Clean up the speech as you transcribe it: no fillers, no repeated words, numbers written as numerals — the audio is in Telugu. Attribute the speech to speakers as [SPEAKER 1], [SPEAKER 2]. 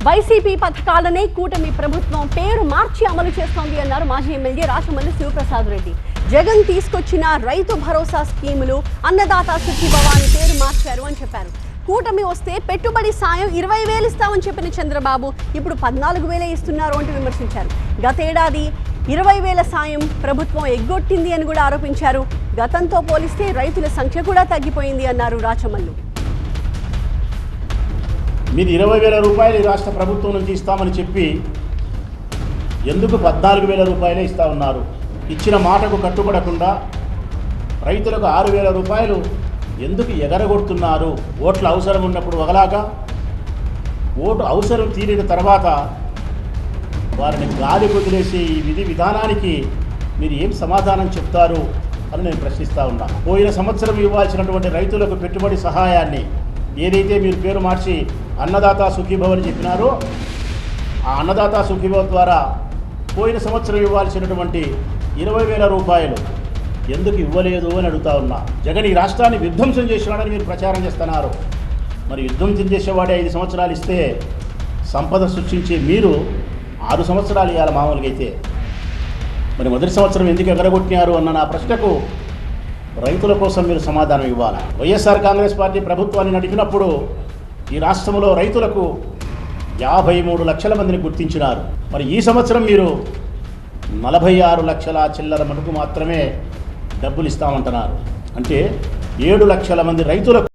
[SPEAKER 1] వైసీపీ పథకాలనే కూటమి ప్రభుత్వం పేరు మార్చి అమలు చేస్తోంది అన్నారు మాజీ ఎమ్మెల్యే రాచమల్లి శివప్రసాద్ రెడ్డి. జగన్ తీసుకొచ్చిన రైతు భరోసా స్కీములు అన్నదాత సుఖీభవ అని పేరు మార్చారు అని చెప్పారు. కూటమి వస్తే పెట్టుబడి సాయం 20,000 ఇస్తామని చెప్పిన చంద్రబాబు ఇప్పుడు 14,000 ఇస్తున్నారు అంటూ విమర్శించారు. గతేడాది 20,000 సాయం ప్రభుత్వం ఎగ్గొట్టింది అని కూడా ఆరోపించారు. గతంతో పోలిస్తే రైతుల సంఖ్య కూడా తగ్గిపోయింది అన్నారు రాచమల్లు.
[SPEAKER 2] మీరు 20,000 రూపాయలు ఈ రాష్ట్ర ప్రభుత్వం నుంచి ఇస్తామని చెప్పి ఎందుకు 14,000 రూపాయలే ఇస్తా ఉన్నారు? ఇచ్చిన మాటకు కట్టుబడకుండా రైతులకు 6,000 రూపాయలు ఎందుకు ఎగరగొడుతున్నారు? ఓట్ల అవసరం ఉన్నప్పుడు ఒకలాగా, ఓటు అవసరం తీరిన తర్వాత వారిని గాలి వదిలేసి ఈ విధి విధానానికి మీరు ఏం సమాధానం చెప్తారు అని నేను ప్రశ్నిస్తూ ఉన్నా. పోయిన సంవత్సరం ఇవ్వాల్సినటువంటి రైతులకు పెట్టుబడి సహాయాన్ని ఏదైతే మీరు పేరు మార్చి అన్నదాత సుఖీభవ అని చెప్పినారో, ఆ అన్నదాత సుఖీభవ ద్వారా పోయిన సంవత్సరం ఇవ్వాల్సినటువంటి 20,000 రూపాయలు ఎందుకు ఇవ్వలేదు అని అడుగుతా ఉన్నా. జగన్ ఈ రాష్ట్రాన్ని విధ్వంసం చేసినాడని మీరు ప్రచారం చేస్తున్నారు. మరి విధ్వంసం చేసేవాడే 5 సంవత్సరాలు ఇస్తే సంపద సృష్టించే మీరు 6 సంవత్సరాలు ఇవ్వాలి మామూలుగా అయితే. మరి మొదటి సంవత్సరం ఎందుకు ఎగరగొట్టినారు అన్న నా ప్రశ్నకు రైతుల కోసం మీరు సమాధానం ఇవ్వాలి. వైఎస్ఆర్ కాంగ్రెస్ పార్టీ ప్రభుత్వాన్ని నడిపినప్పుడు ఈ రాష్ట్రంలో రైతులకు 53 లక్షల మందిని గుర్తించినారు. మరి ఈ సంవత్సరం మీరు 46 లక్షల చిల్లర మటుకు మాత్రమే డబ్బులు ఇస్తామంటున్నారు. అంటే 7 లక్షల మంది రైతులకు